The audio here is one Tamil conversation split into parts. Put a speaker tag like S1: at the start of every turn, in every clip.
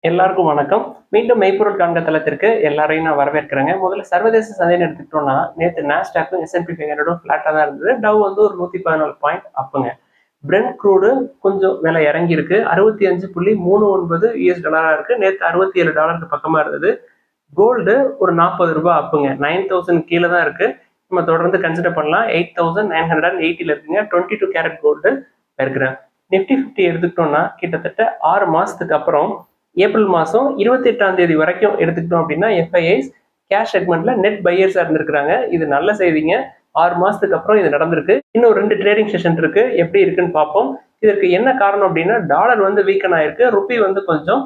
S1: எல்லாருக்கும் வணக்கம். மீண்டும் மெய்ப்பொருள் காண்க தளத்திற்கு எல்லாரையும் நான் வரவேற்கிறேங்க. முதல்ல சர்வதேச சந்தைன்னு எடுத்துக்கிட்டோம்னா, நேத்து நாஸ்டாக்கும் S&P 500ம் ஃப்ளாட்டா தான் இருந்தது. டவ் வந்து ஒரு 114 பாயிண்ட் அப்புங்க. பிரெண்ட் க்ரூடு கொஞ்சம் விலை இறங்கியிருக்கு. 65.39 யுஎஸ் டாலரா இருக்கு. நேத்து $67 பக்கமா இருந்தது. கோல்டு ஒரு ₹40 அப்புங்க. 9000 கீழ தான் இருக்கு. நம்ம தொடர்ந்து கன்சிடர் பண்ணலாம். 8980ல இருக்குங்க. 22 கேரட் கோல்டு இருக்கிறேன். நிஃப்டி 50 எடுத்துக்கிட்டோம்னா, கிட்டத்தட்ட 6 மாசத்துக்கு அப்புறம் ஏப்ரல் மாசம் 28ஆம் தேதி வரைக்கும் எடுத்துக்கிட்டோம் அப்படின்னா எஃப்ஐஐஸ் கேஷ் செக்மெண்ட்ல நெட் பையர்ஸா இருந்திருக்காங்க. இது நல்ல செய்திங்க. 6 மாசத்துக்கு அப்புறம் இது நடந்திருக்கு. இன்னும் 2 ட்ரேடிங் செஷன் இருக்கு. எப்படி இருக்குன்னு பார்ப்போம். இதற்கு என்ன காரணம் அப்படின்னா டாலர் வந்து வீக்கன் ஆயிருக்கு. ருப்பி வந்து கொஞ்சம்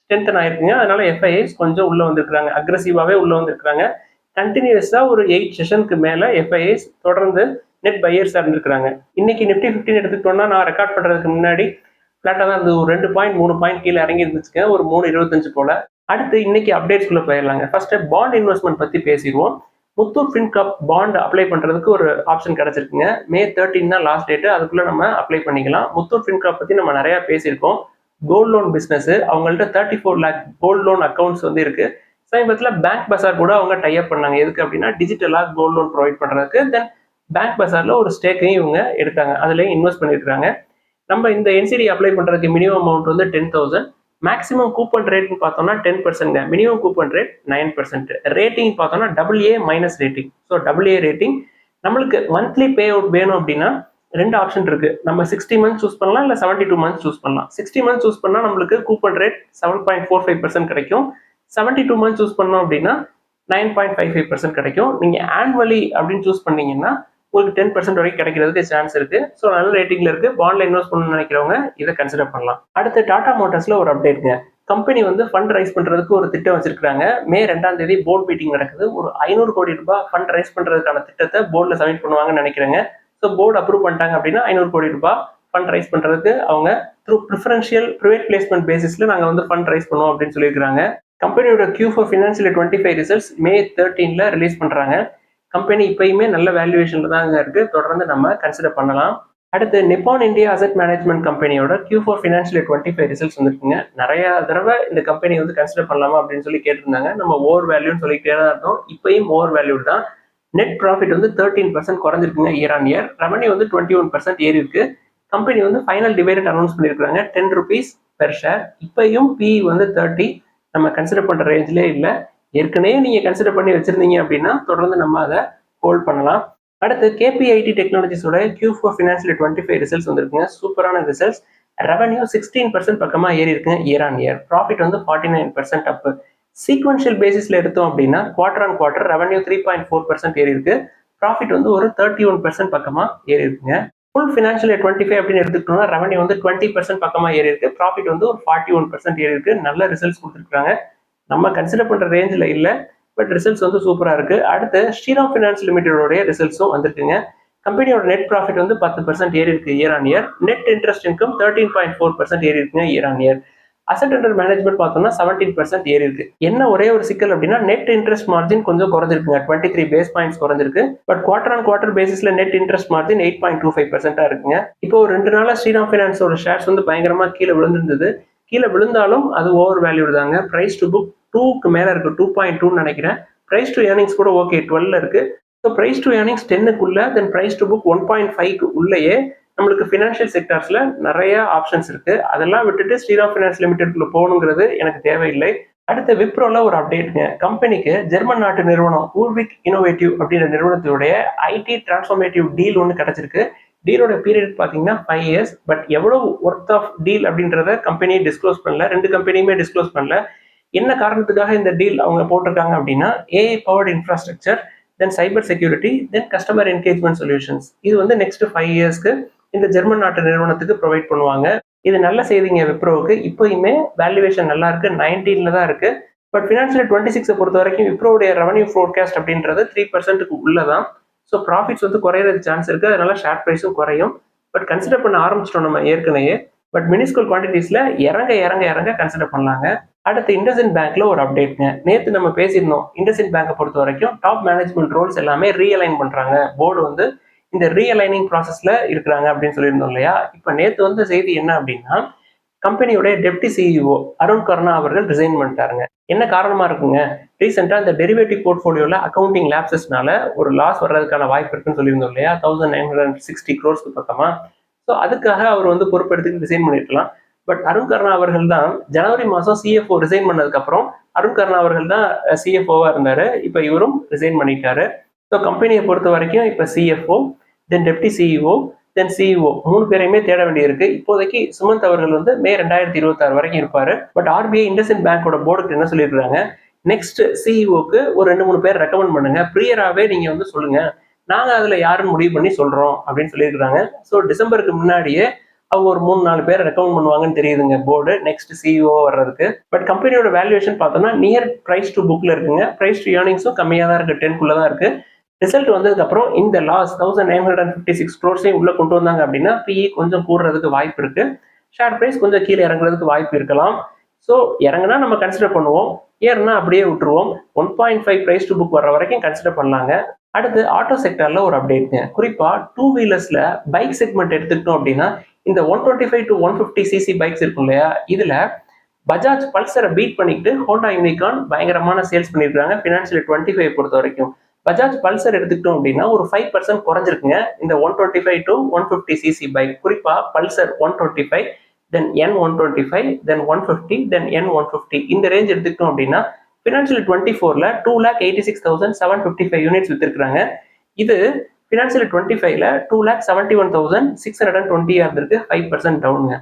S1: ஸ்ட்ரென்தன் ஆயிருக்குங்க. அதனால எஃப்ஐஐஸ் கொஞ்சம் உள்ள வந்திருக்காங்க. அக்ரெசிவாவே உள்ள வந்திருக்காங்க. கண்டினியூஸா ஒரு 8 செஷனுக்கு மேல எஃப்ஐஐஸ் தொடர்ந்து நெட் பையர்ஸா இருந்திருக்காங்க. இன்னைக்கு நிஃப்டி 15 எடுத்துக்கிட்டோம்னா நான் ரெக்கார்ட் பண்றதுக்கு முன்னாடி ஃபிளாட்டா தான் இருந்தது. ஒரு 2 பாயிண்ட் 3 பாயிண்ட் கீழே இறங்கி இருந்துச்சுங்க. ஒரு 3.25 போல. அடுத்து இன்னைக்கு அப்டேட்ஸ்குள்ள போயிடலாங்க. ஃபர்ஸ்ட் பாண்ட் இன்வெஸ்ட்மெண்ட் பத்தி பேசிடுவோம். முத்தூட் ஃபின்கார்ப் பாண்ட் அப்ளை பண்றதுக்கு ஒரு ஆப்ஷன் கிடைச்சிருக்குங்க. மே 13 தான் லாஸ்ட் டேட். அதுக்குள்ள நம்ம அப்ளை பண்ணிக்கலாம். முத்தூட் ஃபின்கார்ப் பத்தி நம்ம நிறைய பேசியிருக்கோம். கோல்ட் லோன் பிசினஸ் அவங்கள்ட்ட 34 லேக் கோல்ட் லோன் அக்கௌண்ட்ஸ் வந்து இருக்கு. சமீபத்தில் பேங்க் பசார் கூட அவங்க டைப் பண்ணாங்க. எதுக்கு அப்படின்னா டிஜிட்டலா கோல்ட் லோன் ப்ரொவைட் பண்றதுக்கு. தென் பேங்க் பசார்ல ஒரு ஸ்டேக்கையும் இவங்க எடுத்தாங்க. அதுலயும் இன்வெஸ்ட் பண்ணிருக்காங்க. நம்ம இந்த என்சிடி அப்ளை பண்றதுக்கு மினிமம் அமௌண்ட் வந்து 10,000. மேக்ஸிமம் கூப்பன் ரேட்னு பார்த்தோம்னா 10%. Minimum coupon rate 9%. ரேட்டிங் பார்த்தோம்னா AA minus rating. So AA rating. நம்மளுக்கு மந்த்லி பே அவுட் வேணும் அப்படின்னா 2 ஆப்ஷன் இருக்கு. நம்ம 60 மந்த்ஸ் சூஸ் பண்ணலாம், இல்ல 72 மந்த்ஸ் சூஸ் பண்ணலாம். 60 மந்த்ஸ் சூஸ் பண்ணா நம்மளுக்கு கூப்பன் ரேட் 7.45% கிடைக்கும். 72 மந்த்ஸ் சூஸ் பண்ணோம் அப்படின்னா 9.55% கிடைக்கும். நீங்க ஆனுவலி அப்படின்னு சூஸ் பண்ணீங்கன்னா உங்களுக்கு 10% வரைக்கும் கிடைக்கிறதுக்கு சான்ஸ் இருக்கு. ஸோ நல்ல ரேட்டிங்ல இருக்கு. பாண்ட்ல இன்வெஸ்ட் பண்ணணும்னு நினைக்கிறவங்க இதை கன்சிடர் பண்ணலாம். அடுத்து டாடா மோட்டார்ஸ்ல ஒரு அப்டேட்ங்க. கம்பெனி வந்து ஃபண்ட் ரைஸ் பண்றதுக்கு ஒரு திட்டம் வச்சிருக்காங்க. மே 2ஆம் தேதி போர்ட் மீட்டிங் நடக்குது. ஒரு 500 கோடி ரூபாய் ஃபண்ட் ரைஸ் பண்றதுக்கான திட்டத்தை போர்ட்ல சப்மிட் பண்ணுவாங்கன்னு நினைக்கிறேங்க. ஸோ போர்டு அப்ரூவ் பண்ணிட்டாங்க அப்படின்னா 500 கோடி ரூபாய் ஃபண்ட் ரைஸ் பண்றதுக்கு அவங்க த்ரூ ப்ரிஃபரன்ஷியல் பிரைவேட் பிளேஸ்மெண்ட் பேசிஸ்ல நாங்க வந்து ஃபண்ட் ரைஸ் பண்ணுவோம் அப்படின்னு சொல்லியிருக்காங்க. கம்பெனியோட Q4 ஃபினான்ஷியல் 25 ரிசல்ட்ஸ் மே 13ல ரிலீஸ் பண்றாங்க. கம்பெனி இப்பயுமே நல்ல வேல்யூவேஷன்ல தான் இருக்கு. தொடர்ந்து நம்ம கன்சிடர் பண்ணலாம். அடுத்து நிப்பான் இந்தியா அசெட் மேனேஜ்மெண்ட் கம்பெனியோட Q4 ஃபினான்ஷியல் 25 ரிசல்ட்ஸ் வந்துருக்குங்க. நிறைய தடவை இந்த கம்பெனி வந்து கன்சிடர் பண்ணலாமா அப்படின்னு சொல்லி கேட்டிருந்தாங்க. நம்ம ஓவர் வேல்யூன்னு சொல்லிக்கிட்டே தான் இருந்தோம். இப்பயும் ஓவர் வேல்யூ தான். நெட் ப்ராஃபிட் வந்து 13% குறைஞ்சிருக்குங்க இயர் ஆன் இயர். ரெவன்யூ வந்து 21% ஏறி இருக்கு. கம்பெனி வந்து ஃபைனல் டிவிடெண்ட் அனௌன்ஸ் பண்ணியிருக்காங்க. ₹10 பெர் ஷேர். இப்பயும் PE வந்து 30. நம்ம கன்சிடர் பண்ற ரேஞ்சிலே இல்லை. ஏற்கனவே நீங்க கன்சிடர் பண்ணி வச்சிருந்தீங்க அப்படின்னா தொடர்ந்து நம்ம அதை ஹோல்ட் பண்ணலாம். அடுத்து KPIT டெக்னாலஜிஸோட Q4 ஃபினான்ஷியல் 25 ரிசல்ட்ஸ் வந்திருக்குங்க. சூப்பரான ரிசல்ட்ஸ். ரெவன்யூ 16% பக்கமா ஏறி இருக்குங்க இயர் ஆன் இயர். ப்ராஃபிட் வந்து 49% அப். சீக்வன்ஷியல் பேசிஸ்ல எடுத்தோம் அப்படின்னா குவார்டர் ஆன் குவார்டர் ரெவன்யூ 3.4% ஏறி இருக்கு. ப்ராஃபிட் வந்து ஒரு 31% பக்கமா ஏறி இருக்குங்க. ஃபுல் ஃபினான்ஷியல் 25 அப்படின்னு எடுத்துக்கிட்டோம்னா ரெவன்யூ வந்து 20% பக்கமா ஏறி இருக்கு. ப்ராஃபிட் வந்து ஒரு 41% ஏறி இருக்கு. நல்ல ரிசல்ட்ஸ் கொடுத்துருக்காங்க. நம்ம கன்சிடர் பண்ற ரேஞ்சில் இல்லை, பட் ரிசல்ட்ஸ் வந்து சூப்பரா இருக்கு. அடுத்து ஸ்ரீராம் ஃபினான்ஸ் லிமிடெடோட ரிசல்ட்ஸும் வந்திருக்குங்க. கம்பெனியோட நெட் ப்ராஃபிட் வந்து 10% ஏறி இருக்கு year on year. Net interest income 13.4% ஏறி இருக்குங்க year on year. Asset under management பார்த்தோம்னா 17% ஏறி இருக்கு. என்ன ஒரே ஒரு சிக்கல் அப்படின்னா நெட் இன்ட்ரெஸ்ட் மார்ஜின் கொஞ்சம் குறைஞ்சிருக்குங்க. 23 பேஸ் பாயிண்ட்ஸ் குறைஞ்சிருக்கு. பட் குவார்டர் ஆன் குவார்டர் பேசிஸ்ல நெட் இன்ட்ரெஸ்ட் மார்ஜின் 8.25% இருக்குங்க. இப்போ ஒரு 2 நாளா ஸ்ரீராம் ஃபினான்ஸோட ஷேர்ஸ் வந்து பயங்கரமா கீழே விழுந்திருந்தது. கீழே விழுந்தாலும் அது ஓவர் வேல்யூ தாங்க. பிரைஸ் டு புக் 2க்கு மேல இருக்கு. 2.2 நினைக்கிறேன். பிரைஸ் டு ஏர்னிங்ஸ் கூட ஓகே 12 இருக்கு. ஸோ பிரைஸ் டு ஏர்னிங்ஸ் 10க்குள்ள, தென் பிரைஸ் டு புக் 1.5க்கு உள்ளேயே நம்மளுக்கு ஃபினான்ஷியல் செக்டார்ஸ்ல நிறைய ஆப்ஷன்ஸ் இருக்கு. அதெல்லாம் விட்டுட்டு ஸ்ரீராம் ஃபினான்ஸ் லிமிடெட்குள்ள போகணுங்கிறது எனக்கு தேவையில்லை. அடுத்த விப்ரோல ஒரு அப்டேட்டுங்க. கம்பெனிக்கு ஜெர்மன் நாட்டு நிறுவனம் ஊர்விக் இன்னோவேட்டிவ் அப்படின்ற நிறுவனத்துடைய IT டிரான்ஸ்ஃபார்மேட்டிவ் டீல் ஒன்று கிடைச்சிருக்கு. டீலோட பீரியட் பார்த்தீங்கன்னா 5 இயர்ஸ். பட் எவ்வளவு ஒர்த் ஆஃப் டீல் அப்படின்றத கம்பெனியை டிஸ்க்ளோஸ் பண்ணல. 2 கம்பெனியுமே டிஸ்க்ளோஸ் பண்ணல. என்ன காரணத்துக்காக இந்த டீல் அவங்க போட்டிருக்காங்க அப்படின்னா AI பவர்ட் இன்ஃப்ராஸ்ட்ரக்சர், தென் சைபர் செக்யூரிட்டி, தென் கஸ்டமர் என்கேஜ்மெண்ட் சொல்யூஷன்ஸ். இது வந்து நெக்ஸ்ட் 5 இயர்ஸ்க்கு இந்த ஜெர்மன் நாட்டு நிறுவனத்துக்கு ப்ரொவைட் பண்ணுவாங்க. இது நல்ல செய்திங்க விப்ரோவுக்கு. இப்போயுமே வேல்யூவேஷன் நல்லா இருக்கு. 19ல தான் இருக்கு. பட் ஃபினான்ஷியல் 26 பொறுத்த வரைக்கும் விப்ரோவுடைய ரெவன்யூ ஃபோர்காஸ்ட் அப்படின்றது 3%க்கு உள்ளதான். ஸோ ப்ராஃபிட்ஸ் வந்து குறையிறதுக்கு சான்ஸ் இருக்கு. அதனால ஷேர் ப்ரைஸும் குறையும். பட் கன்சிடர் பண்ண ஆரம்பிச்சிட்டோம் நம்ம ஏற்கனவே. பட் மினிஸ்கல் குவான்டிட்டிஸ்ல இறங்க இறங்க இறங்க கன்சிடர் பண்ணலாங்க. அடுத்து இண்டஸ்இண்ட் பேங்க்ல ஒரு அப்டேட்ங்க. நேத்து நம்ம பேசியிருந்தோம். இண்டஸ்இண்ட் பேங்கை பொறுத்த வரைக்கும் டாப் மேனேஜ்மெண்ட் ரோல்ஸ் எல்லாமே ரீஅலைன் பண்றாங்க. போர்டு வந்து இந்த ரீஅலைனிங் ப்ராசஸ்ல இருக்கிறாங்க அப்படின்னு சொல்லியிருந்தோம் இல்லையா? இப்ப நேத்து வந்த செய்தி என்ன அப்படின்னா கம்பெனியோட டெப்டி சிஇஓ அருண் கர்ணா அவர்கள் ரிசைன் பண்ணிட்டாருங்க. என்ன காரணமா இருக்குங்க? ரீசெண்டா இந்த டெரிவேட்டிவ் போர்ட்ஃபோலியோல அக்கவுண்டிங் லேப்சஸ்னால ஒரு லாஸ் வர்றதுக்கான வாய்ப்பு இருக்குன்னு சொல்லியிருந்தோம் இல்லையா? 1960 crores பக்கமா. ஸோ அதுக்காக அவர் வந்து பொறுப்பெடுத்து ரிசைன் பண்ணிருக்கலாம். பட் அருண் கர்ணா அவர்கள் தான் ஜனவரி மாதம் சிஎஃப்ஓ ரிசைன் பண்ணதுக்கு அப்புறம் அருண் கர்ணா அவர்கள் தான் சிஎஃப்ஓவா இருந்தாரு. இப்போ இவரும் ரிசைன் பண்ணிட்டாரு. ஸோ கம்பெனியை பொறுத்த வரைக்கும் இப்போ சிஎஃப்ஓ, தென் டெப்டி சிஇஓ, தென் சிஇஓ 3 பேரையுமே தேட வேண்டியிருக்கு. இப்போதைக்கு சுமந்த் அவர்கள் வந்து மே 2026 வரைக்கும் இருப்பாரு. பட் ஆர்பிஐ இண்டஸ்இண்ட் பேங்கோட போர்டுக்கு என்ன சொல்லியிருக்காங்க, நெக்ஸ்ட் சிஇஓக்கு ஒரு 2-3 பேர் ரெக்கமெண்ட் பண்ணுங்க, ப்ரியராகவே நீங்க வந்து சொல்லுங்க, நாங்க அதுல யாருன்னு முடிவு பண்ணி சொல்றோம் அப்படின்னு சொல்லியிருக்காங்க. ஸோ டிசம்பருக்கு முன்னாடியே அவங்க ஒரு 3-4 பேர் ரெக்கமெண்ட் பண்ணுவாங்கன்னு தெரியுதுங்க போர்டு நெக்ஸ்ட் சிஇஓ வர்றதுக்கு. பட் கம்பெனியோட வேல்யூவேஷன் பார்த்தோம்னா நியர் பிரைஸ் டு புக்ல இருக்குங்க. பிரைஸ் டு ஏர்னிங்ஸும் கம்மியாக தான் இருக்கு, 10 தான் இருக்கு. ரிசல்ட் வந்ததுக்கு அப்புறம் இந்த லாஸ் 1956 crores உள்ள கொண்டு வந்தாங்க அப்படின்னா பிஇ கொஞ்சம் கூடுறதுக்கு வாய்ப்பு இருக்கு. ஷேர் பிரைஸ் கொஞ்சம் கீழே இறங்குறதுக்கு வாய்ப்பு இருக்கலாம். ஸோ இறங்குனா நம்ம கன்சிடர் பண்ணுவோம், ஏறுனா அப்படியே விட்டுருவோம். 1.5 பிரைஸ் டு புக் வர்ற வரைக்கும் கன்சிடர் பண்ணலாங்க. அடுத்து ஆட்டோ செக்டர்ல ஒரு அப்டேட்ங்க. குறிப்பா 2 வீலர்ஸ்ல பைக் செக்மெண்ட் எடுத்துக்கிட்டோம் அப்படின்னா இந்த 125 to 150 சிசி பைக்ஸ் இருக்கும் இல்லையா, இதுல பஜாஜ் பல்சரை பீட் பண்ணிட்டு ஹோண்டா யூனிகார்ன் பயங்கரமான சேல்ஸ் பண்ணிருக்காங்க ஃபினான்ஷியல் 25 பொறுத்த வரைக்கும். பஜாஜ் பல்சர் எடுத்துக்கிட்டோம் அப்படின்னா ஒரு 5% குறைஞ்சிருக்குங்க இந்த 125 to 150 சிசி பைக். குறிப்பா பல்சர் 125, தென் N125, தென் 150, தென் N150 இந்த ரேஞ்ச் எடுத்துக்கிட்டோம் அப்படின்னா ஃபினான்ஷியல் 24ல 2,86,755 யூனிட்ஸ் வித்திருக்காங்க. இது ஃபினான்ஷியல் 25ல 2,71,620 இருந்திருக்கு, 5% டவுனுங்க.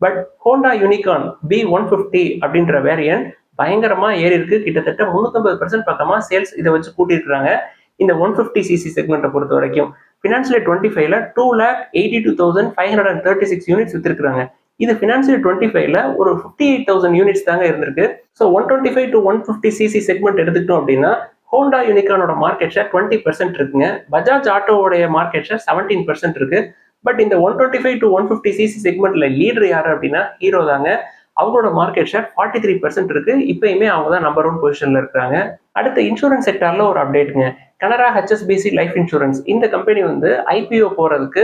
S1: பட் ஹோண்டா யூனிகார்ன் B150 அப்படின்ற வேரியன்ட் பயங்கரமா ஏறி இருக்கு. கிட்டத்தட்ட 350% பக்கமா சேல்ஸ் இதை வச்சு கூட்டியிருக்காங்க இந்த 150 சிசி செக்மெண்ட்டை பொறுத்த வரைக்கும். ஃபினான்ஷியல் 25ல 2,82,536 யூனிட்ஸ் வித்திருக்காங்க. இது ஃபினான்ஷியல் 25ல ஒரு 58,000 யூனிட்ஸ் தாங்க இருந்திருக்கு. ஸோ 125 to 150 சிசி செக்மெண்ட் எடுத்துக்கிட்டோம் அப்படின்னா ஹோண்டா யூனிகார்னோட மார்க்கெட் ஷேர் 20% இருக்குங்க. பஜாஜ் ஆட்டோவோடைய மார்க்கெட் ஷேர் 17% இருக்கு. பட் இந்த 125 to 150 சிசி செக்மெண்ட்ல லீடர் யாரு அப்படின்னா ஹீரோ தாங்க. அவங்களோட மார்க்கெட் ஷேர் 43% இருக்கு. இப்பயுமே அவங்க தான் நம்பர் 1 பொசிஷன்ல இருக்காங்க. அடுத்து இன்சூரன்ஸ் செக்டார்ல ஒரு அப்டேட்டுங்க. கனரா HSBC லைஃப் இன்சூரன்ஸ் இந்த கம்பெனி வந்து ஐபிஓ போறதுக்கு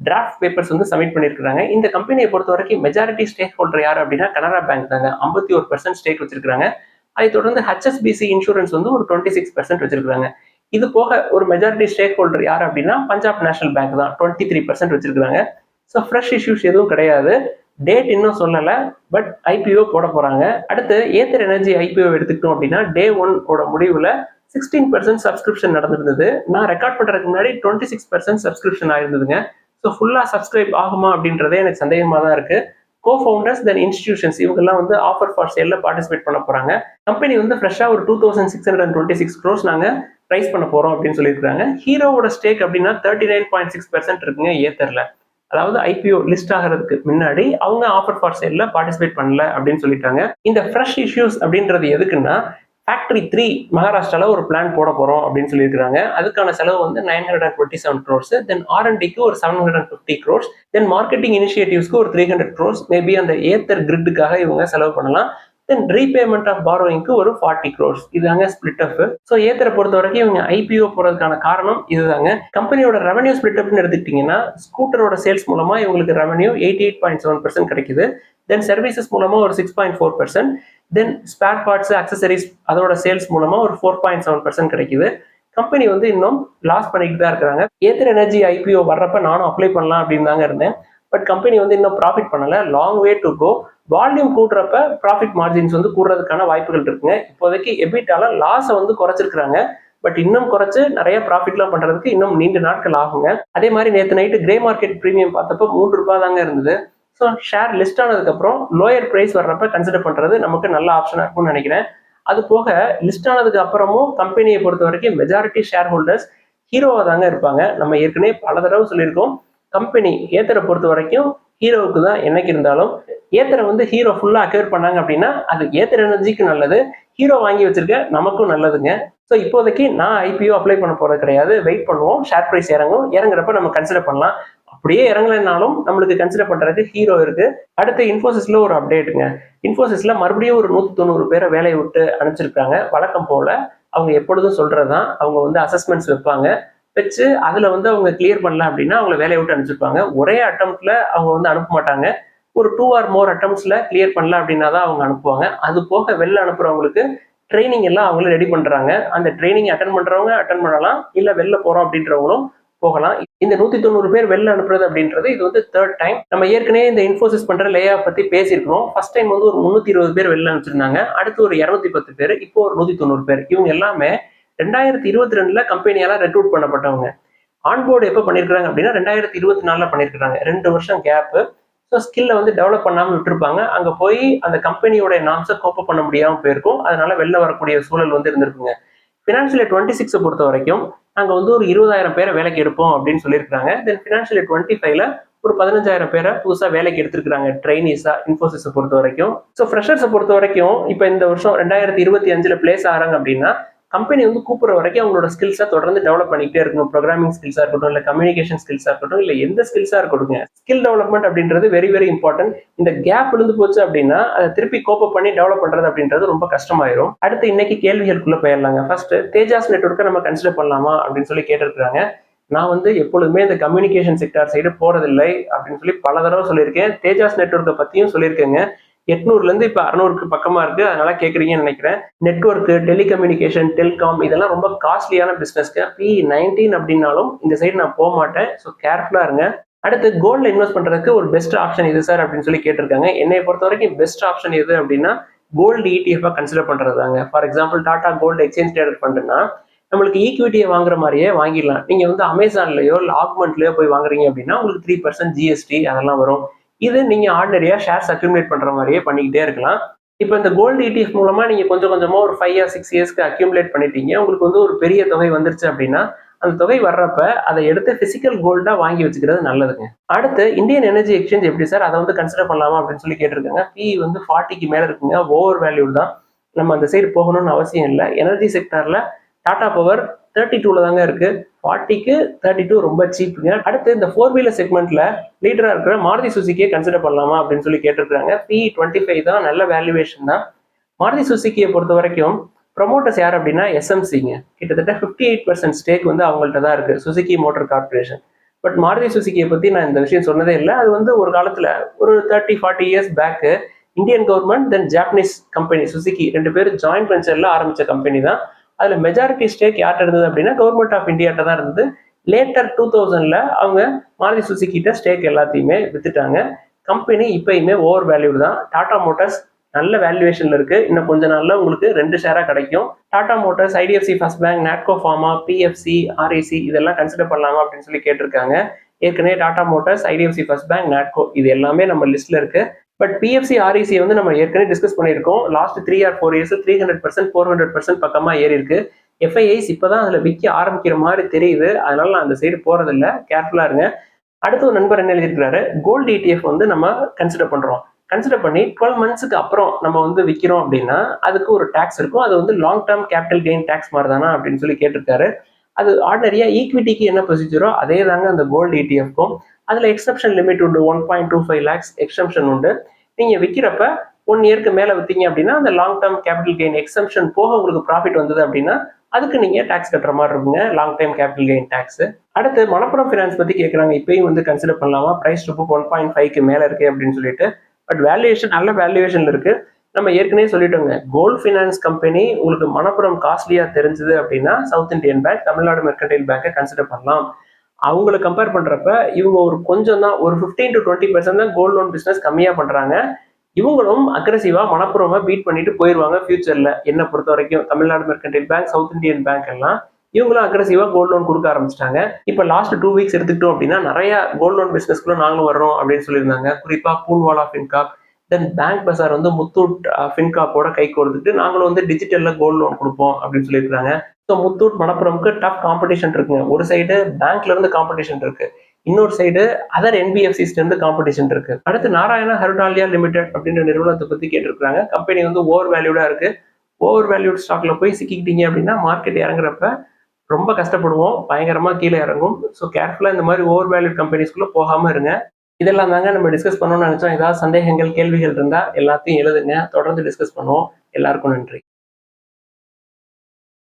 S1: டிராஃப்ட் பேப்பர்ஸ் வந்து சப்மிட் பண்ணிருக்காங்க. இந்த கம்பெனியை பொறுத்த வரைக்கும் மெஜாரிட்டி ஸ்டேக் ஹோல்டர் யாரு அப்படின்னா கனரா பேங்க் தாங்க. 51% ஸ்டேக் வச்சிருக்காங்க. அதை தொடர்ந்து HSBC இன்சூரன்ஸ் வந்து ஒரு 26% வச்சிருக்காங்க. இது போக ஒரு மெஜாரிட்டி ஸ்டேக் ஹோல்டர் யார் அப்படின்னா பஞ்சாப் நேஷனல் பேங்க் தான், 23% வச்சிருக்காங்க. ஸோ ஃப்ரெஷ் இஷ்யூஸ் எதுவும் கிடையாது. டேட் இன்னும் சொல்லலை, பட் ஐபிஓ போட போறாங்க. அடுத்து ஏத்தர் எனர்ஜி ஐபிஓ எடுத்துக்கிட்டோம் அப்படின்னா டே 1 முடிவுல 16% சப்ஸ்கிரிப்ஷன் நடந்திருந்தது. நான் ரெக்கார்ட் பண்றதுக்கு முன்னாடி 26% சப்ஸ்கிரிப்ஷன் ஆயிருந்ததுங்க. ஸோ ஃபுல்லா சப்ஸ்கிரைப் ஆகுமா அப்படின்றதே எனக்கு சந்தேகமா தான் இருக்கு. கோஃபவுண்டர்ஸ் தென் இன்ஸ்டிடியூஷன்ஸ் இவங்கெல்லாம் வந்து ஆஃபர் ஃபார் சேல்ல பார்ட்டிசிபேட் பண்ண போறாங்க. கம்பெனி வந்து ஃப்ரெஷ்ஷா ஒரு 2,626 crores நாங்க ரைஸ் பண்ண போறோம் அப்படின்னு சொல்லியிருக்காங்க. ஹீரோவோட ஸ்டேக் அப்படின்னா 39.6% இருக்குங்க ஏத்தர்ல. அதாவது ஐபிஓ லிஸ்ட் ஆகிறதுக்கு முன்னாடி அவங்க ஆஃபர் ஃபார் சேல்ல பார்ட்டிசிபேட் பண்ணல அப்படின்னு சொல்லிட்டாங்க. இந்த ஃப்ரெஷ் இஷ்யூஸ் அப்படின்றது எதுக்குன்னா ஃபேக்டரி 3 மகாராஷ்டிரால ஒரு பிளான் போட போறோம் அப்படின்னு சொல்லியிருக்காங்க. அதுக்கான செலவு வந்து 927 crores, தென் R&Dக்கு ஒரு 750 crores, தென் மார்க்கெட்டிங் இனிஷியேட்டிவ்ஸ்க்கு ஒரு 300 crores. மேபி அந்த ஏத்தர் கிரிட்டுக்காக இவங்க செலவு பண்ணலாம். தென் ரீபேமெண்ட் ஆஃப் பாரோயிங்க்கு ஒரு 40 crores. இதுதாங்க ஸ்பிளிட் அப். ஸோ ஏத்தரை பொறுத்த வரைக்கும் இவங்க ஐபிஓ போறதுக்கான காரணம் இதுதாங்க. கம்பெனியோட ரெவன்யூ ஸ்பிளிட் அப்னு எடுத்துக்கிட்டீங்கன்னா ஸ்கூட்டரோட சேல்ஸ் மூலமா இவங்களுக்கு ரெவன்யூ 88.7% கிடைக்குது. தென் சர்வீசஸ் மூலமா ஒரு 6.4%, தென் ஸ்பேர் பார்ட்ஸ் அக்சசரிஸ் அதோட சேல்ஸ் மூலமா ஒரு 4.7% கிடைக்குது. கம்பெனி வந்து இன்னும் லாஸ் பண்ணிட்டு தான் இருக்கிறாங்க. ஏத்தர் எனர்ஜி ஐபிஓ வர்றப்ப நானும் அப்ளை பண்ணலாம் அப்படின்னு தாங்க இருந்தேன். பட் கம்பெனி வந்து இன்னும் ப்ராஃபிட் பண்ணல, long way to go. Volume கூடுறப்ப ப்ராஃபிட் மார்ஜின்ஸ் வந்து கூடுறதுக்கான வாய்ப்புகள் இருக்குங்க. இப்போதைக்கு எபிட்டால லாஸை வந்து குறைச்சிருக்காங்க. பட் இன்னும் குறைச்சு நிறைய ப்ராஃபிட்லாம் பண்றதுக்கு இன்னும் நீண்ட நாட்கள் ஆகுங்க. அதே மாதிரி நேற்று நைட்டு கிரே மார்க்கெட் பிரீமியம் பார்த்தப்போ 3 ரூபாய் தாங்க இருந்தது. ஸோ ஷேர் லிஸ்ட் ஆனதுக்கு அப்புறம் லோயர் பிரைஸ் வர்றப்ப கன்சிடர் பண்றது நமக்கு நல்ல ஆப்ஷனா இருக்கும்னு நினைக்கிறேன். அது போக லிஸ்ட் ஆனதுக்கு அப்புறமும் கம்பெனியை பொறுத்த வரைக்கும் மெஜாரிட்டி ஷேர் ஹோல்டர்ஸ் ஹீரோவா தாங்க இருப்பாங்க. நம்ம ஏற்கனவே பல தடவை சொல்லியிருக்கோம், கம்பெனி ஏத்தரை பொறுத்த வரைக்கும் ஹீரோவுக்கு தான் என்னைக்கு இருந்தாலும். ஏத்தரை வந்து ஹீரோ ஃபுல்லா அக்வயர் பண்ணாங்க அப்படின்னா அது ஏத்தர் எனர்ஜிக்கு நல்லது, ஹீரோ வாங்கி வச்சிருக்க நமக்கும் நல்லதுங்க. ஸோ இப்போதைக்கு நான் ஐபிஓ அப்ளை பண்ண போறது கிடையாது. வெயிட் பண்ணுவோம், ஷேர் பிரைஸ் இறங்குறப்ப நம்ம கன்சிடர் பண்ணலாம். அப்படியே இறங்கலைனாலும் நம்மளுக்கு கன்சிடர் பண்றதுக்கு ஹீரோ இருக்கு. அடுத்து இன்ஃபோசிஸ்ல ஒரு அப்டேட்டுங்க. இன்ஃபோசிஸ்ல மறுபடியும் ஒரு 190 பேரை வேலையை விட்டு அனுப்பிச்சிருக்காங்க. வழக்கம் போல அவங்க எப்பொழுதும் சொல்றதுதான், அவங்க வந்து அசஸ்மெண்ட்ஸ் வைப்பாங்க, வச்சு அதுல வந்து அவங்க கிளியர் பண்ணல அப்படின்னா அவங்களை வேலையை விட்டு அனுப்பிச்சிருப்பாங்க. ஒரே அட்டம்ப்ட்ல அவங்க வந்து அனுப்ப மாட்டாங்க. ஒரு 2 ஆர் மோர் அட்டம்ப்ட்ஸ்ல கிளியர் பண்ணல அப்படின்னா தான் அவங்க அனுப்புவாங்க. அது போக வெளில அனுப்புறவங்களுக்கு ட்ரைனிங் எல்லாம் அவங்களே ரெடி பண்றாங்க. அந்த ட்ரைனிங் அட்டன் பண்றவங்க அட்டன் பண்ணலாம், இல்ல வெளில போறோம் அப்படின்றவங்களும் போகலாம். இந்த 190 பேர் வெளில அனுப்புறது அப்படின்றது இது வந்து தேர்ட் டைம். நம்ம ஏற்கனவே இந்த இன்ஃபோசிஸ் பண்ற லே ஆஃப் பத்தி பேசியிருக்கிறோம். ஃபர்ஸ்ட் டைம் வந்து ஒரு 320 பேர் வெளில அனுப்பிச்சிருந்தாங்க. அடுத்து ஒரு 210 பேர், இப்போ ஒரு 190 பேர். இவங்க எல்லாமே 2022ல கம்பெனியால ரெக்ரூட் பண்ணப்பட்டவங்க. ஆன்போர்டு எப்போ பண்ணியிருக்காங்க அப்படின்னா 2024ல பண்ணியிருக்காங்க. 2 வருஷம் கேப்பு. ஸோ ஸ்கில்லை வந்து டெவலப் பண்ணாமல் விட்டுருப்பாங்க. அங்கே போய் அந்த கம்பெனியோட நாம்ஸை கோப்பப் பண்ண முடியாமல் போயிருக்கும். அதனால வெளில வரக்கூடிய சூழல் வந்து இருந்திருக்குங்க. ஃபினான்ஷியல் இயர் 26 பொறுத்த வரைக்கும் அங்கே வந்து ஒரு 20,000 பேரை வேலைக்கு எடுப்போம் அப்படின்னு சொல்லியிருக்காங்க. தென் ஃபினான்ஷியல் இயர் 25ல ஒரு 15,000 பேரை புதுசாக வேலைக்கு எடுத்திருக்காங்க ட்ரைனிஸா இன்ஃபோசிஸை பொறுத்த வரைக்கும். ஸோ ஃப்ரெஷர்ஸை பொறுத்த வரைக்கும் இப்போ இந்த வருஷம் 2025ல பிளேஸ் ஆகிறாங்க அப்படின்னா கம்பெனி வந்து கூப்பிடுற வரைக்கும் அவங்களோட ஸ்கில்ஸை தொடர்ந்து டெவலப் பண்ணிக்கிட்டே இருக்கணும். ப்ரோக்ராமிங் ஸ்கில்ஸாக இருக்கட்டும், இல்லை கம்யூனிகேஷன் ஸ்கில்ஸாக இருக்கட்டும், இல்லை எந்த ஸ்கில்ஸாக இருக்கட்டும். ஸ்கில் டெவலப்மெண்ட் அப்படின்றது வெரி வெரி இம்பார்ட்டன்ட். இந்த கேப் விழுந்து போச்சு அப்படின்னா அதை திருப்பி கோப்பப் பண்ணி டெவலப் பண்றது அப்படின்றது ரொம்ப கஷ்டமாயிரும். அடுத்து இன்னைக்கு கேள்விகளுக்குள்ள போயிடலாங்க. ஃபர்ஸ்ட், தேஜாஸ் நெட்வொர்க்கை நம்ம கன்சிடர் பண்ணலாமா அப்படின்னு சொல்லி கேட்டிருக்காங்க. நான் வந்து எப்பொழுதுமே இந்த கம்யூனிகேஷன் செக்டார் சைடு போறதில்லை அப்படின்னு சொல்லி பல தடவை சொல்லியிருக்கேன். தேஜாஸ் நெட்வொர்க்கை பத்தியும் சொல்லியிருக்கேங்க. 800லேருந்து இப்போ 600க்கு பக்கமா இருக்கு. அதனால கேட்குறீங்கன்னு நினைக்கிறேன். நெட்வொர்க்கு, டெலிகம்யூனிகேஷன், டெல்காம் இதெல்லாம் ரொம்ப காஸ்ட்லியான பிஸ்னஸ்க்கு. P19 அப்படின்னாலும் இந்த சைடு நான் போக மாட்டேன். ஸோ கேர்ஃபுல்லா இருங்க. அடுத்து கோல்டில் இன்வெஸ்ட் பண்றதுக்கு ஒரு பெஸ்ட் ஆப்ஷன் இது சார் அப்படின்னு சொல்லி கேட்டிருக்காங்க. என்னை பொறுத்த வரைக்கும் பெஸ்ட் ஆப்ஷன் எது அப்படின்னா கோல்டு ETF கன்சிடர் பண்றதாங்க. For example Tata gold exchange traded ஃபண்டுனா நம்மளுக்கு ஈக்விட்டியை வாங்குற மாதிரியே வாங்கிடலாம். நீங்க வந்து அமேசான்லயோ இல்லை ஆக்மெண்ட்லயோ போய் வாங்குறீங்க அப்படின்னா உங்களுக்கு 3% GST அதெல்லாம் வரும். இது நீங்க ஆர்டினரியா ஷேர்ஸ் அக்யூமுலேட் பண்ற மாதிரியே பண்ணிக்கிட்டே இருக்கலாம். இப்போ இந்த கோல்டு ETF மூலமா நீங்க கொஞ்சம் கொஞ்சமா ஒரு 5 or 6 இயர்ஸ்க்கு அக்யூமுலேட் பண்ணிட்டீங்க. உங்களுக்கு வந்து ஒரு பெரிய தொகை வந்துருச்சு அப்படின்னா அந்த தொகை வர்றப்ப அதை எடுத்து பிசிக்கல் கோல்டா வாங்கி வச்சுக்கிறது நல்லதுங்க. அடுத்து இந்தியன் எனர்ஜி எக்ஸ்சேஞ்ச் எப்படி சார் அதை வந்து கன்சிடர் பண்ணலாமா அப்படின்னு சொல்லி கேட்டிருக்காங்க. PE வந்து 40க்கு மேல இருக்குங்க. ஓவர் வேல்யூ தான். நம்ம அந்த சைடு போகணும்னு அவசியம் இல்லை. எனர்ஜி செக்டார்ல டாடா பவர் 32ல தாங்க இருக்கு. 40க்கு 32 ரொம்ப சீப்புங்க. அடுத்து இந்த 4 வீலர் செக்மெண்ட்ல லீடரா இருக்கிற மாருதி சுசுக்கியை கன்சிடர் பண்ணலாமா அப்படின்னு சொல்லி கேட்டிருக்காங்க. PE 25 தான், நல்ல வேல்யூவேஷன் தான். மாருதி சுசுக்கியை பொறுத்த வரைக்கும் ப்ரொமோட்டர்ஸ் யார் அப்படின்னா SMCங்க. கிட்டத்தட்ட 58% ஸ்டேக் வந்து அவங்கள்ட்ட தான் இருக்கு, Suzuki motor corporation. But Maruti சுசுக்கியை பத்தி நான் இந்த விஷயம் சொன்னதே இல்லை. அது வந்து ஒரு காலத்துல ஒரு 30-40 இயர்ஸ் பேக்கு இந்தியன் கவர்மெண்ட் தென் ஜாப்பனீஸ் கம்பெனி சுசுகி 2 பேரும் ஜாயிண்ட் வெஞ்சர்ல ஆரம்பிச்ச கம்பெனி தான். அதுல மெஜாரிட்டி ஸ்டேக் யார்கிட்ட இருந்தது அப்படின்னா கவர்மெண்ட் ஆஃப் இந்தியாட்ட தான் இருந்தது. லேட்டர் 2000ல அவங்க மாருதி சுசுகிட்ட ஸ்டேக் எல்லாத்தையுமே வித்துட்டாங்க. கம்பெனி இப்பயுமே ஓவர் வேல்யூடு தான். டாடா மோட்டார்ஸ் நல்ல வேல்யூவேஷன்ல இருக்கு. இன்னும் கொஞ்ச நாள்ல உங்களுக்கு 2 ஷேரா கிடைக்கும். Tata Motors, IDFC first bank, Natco pharma, PFC, RAC இதெல்லாம் கன்சிடர் பண்ணலாமா அப்படின்னு சொல்லி கேட்டிருக்காங்க. ஏற்கனவே Tata Motors, IDFC first bank, Natco இது எல்லாமே நம்ம லிஸ்ட்ல இருக்கு. பட் PFC, REC வந்து நம்ம ஏற்கனவே டிஸ்கஸ் பண்ணியிருக்கோம். லாஸ்ட் 3 or 4 இயர்ஸ் 300%, 400% பக்கமா ஏறி இருக்கு. FIIs இப்பதான் அதுல விற்க ஆரம்பிக்கிற மாதிரி தெரியுது. அதனால நான் அந்த சைடு போறதில்லை. கேர்ஃபுல்லா இருங்க. அடுத்த ஒரு நண்பர் என்ன எழுதியிருக்கிறாரு, கோல்டு ETF வந்து நம்ம கன்சிடர் பண்றோம். கன்சிடர் பண்ணி 12 மந்த்ஸ்க்கு அப்புறம் நம்ம வந்து விற்கிறோம் அப்படின்னா அதுக்கு ஒரு டாக்ஸ் இருக்கும். அது வந்து long term capital gain tax மாதிரி தானா அப்படின்னு சொல்லி கேட்டிருக்காரு. அது ஆர்டினரியா ஈக்விட்டிக்கு என்ன ப்ரொசீஜரோ அதே தாங்க அந்த கோல்டு ETFக்கும். அதுல எக்ஸப்ஷன் லிமிட் உண்டு. 1.25 lakhs எக்ஸம்ஷன் உண்டு. நீங்க விற்கிறப்ப 1 இயர்க்கு மேல வித்தீங்க அப்படின்னா அந்த long term capital gain exemption போக உங்களுக்கு ப்ராஃபிட் வந்தது அப்படின்னா அதுக்கு நீங்க டாக்ஸ் கட்டுற மாதிரி இருக்குங்க, long time capital gain tax. அடுத்து மணப்புரம் ஃபினான்ஸ் பத்தி கேட்கறாங்க. இப்பயும் வந்து கன்சிடர் பண்ணலாமா, பிரைஸ் டு புக் 1.5க்கு மேல இருக்கு அப்படின்னு சொல்லிட்டு. பட் வேல்யூவேஷன் நல்ல வேல்யூவேஷன்ல இருக்கு. நம்ம ஏற்கனவே சொல்லிட்டோங்க, கோல்ட் ஃபினான்ஸ் கம்பெனி உங்களுக்கு மணப்புரம் காஸ்ட்லியா தெரிஞ்சது அப்படின்னா south Indian bank, Tamil Nadu mercantile பேங்கை கன்சிடர் பண்ணலாம். அவங்களை கம்பேர் பண்றப்ப இவங்க ஒரு கொஞ்சம் தான், ஒரு 15 to 20% தான் கோல்ட் லோன் பிசினஸ் கம்மியா பண்றாங்க. இவங்களும் அக்ரெசிவா மணப்புரமா பீட் பண்ணிட்டு போயிருவாங்க ஃபியூச்சர்ல. என்ன பொறுத்த வரைக்கும் Tamil Nadu mercantile bank, south Indian bank எல்லாம் இவங்களும் அக்ரெசிவா கோல்ட் லோன் கொடுக்க ஆரம்பிச்சிட்டாங்க. இப்போ லாஸ்ட் 2 வீக்ஸ் எடுத்துக்கிட்டோம் அப்படின்னா நிறைய கோல்ட் லோன் பிசினஸ்க்குள்ள நாங்களும் வர்றோம் அப்படின்னு சொல்லியிருந்தாங்க. குறிப்பா பூன்வாலா ஃபின்காப், தென் பேங்க் பசார் வந்து முத்தூட் ஃபின்காப்போட கை கோர்த்துட்டு நாங்களும் வந்து டிஜிட்டல்ல கோல்ட் லோன் கொடுப்போம் அப்படின்னு சொல்லியிருக்காங்க. ஸோ முத்தூட் மணப்புரம்க்கு டஃப் காம்படிஷன் இருக்குங்க. ஒரு சைடு பேங்க்ல இருந்து காம்படிஷன் இருக்கு, இன்னொரு சைடு அதர் NBFCஸ்ல இருந்து காம்படிஷன் இருக்கு. அடுத்து நாராயணா ஹெர்டாலியா லிமிடெட் அப்படின்ற நிறுவனத்தை பத்தி கேட்டிருக்காங்க. கம்பெனி வந்து ஓவர் வேல்யூடா இருக்கு. ஓவர் வேல்யூட் ஸ்டாக்ல போய் சிக்கிக்கிட்டீங்க அப்படின்னா மார்க்கெட் இறங்குறப்ப ரொம்ப கஷ்டப்படுவோம், பயங்கரமா கீழே இறங்கும். ஸோ கேர்ஃபுல்லா இந்த மாதிரி ஓவர் வேல்யூட் கம்பெனிஸ்குள்ள போகாம இருங்க. இதெல்லாம் தாங்க நம்ம டிஸ்கஸ் பண்ணணும்னு நினைச்சோம். ஏதாவது சந்தேகங்கள், கேள்விகள் இருந்தா எல்லாத்தையும் எழுதுங்க, தொடர்ந்து டிஸ்கஸ் பண்ணுவோம். எல்லாருக்கும் நன்றி.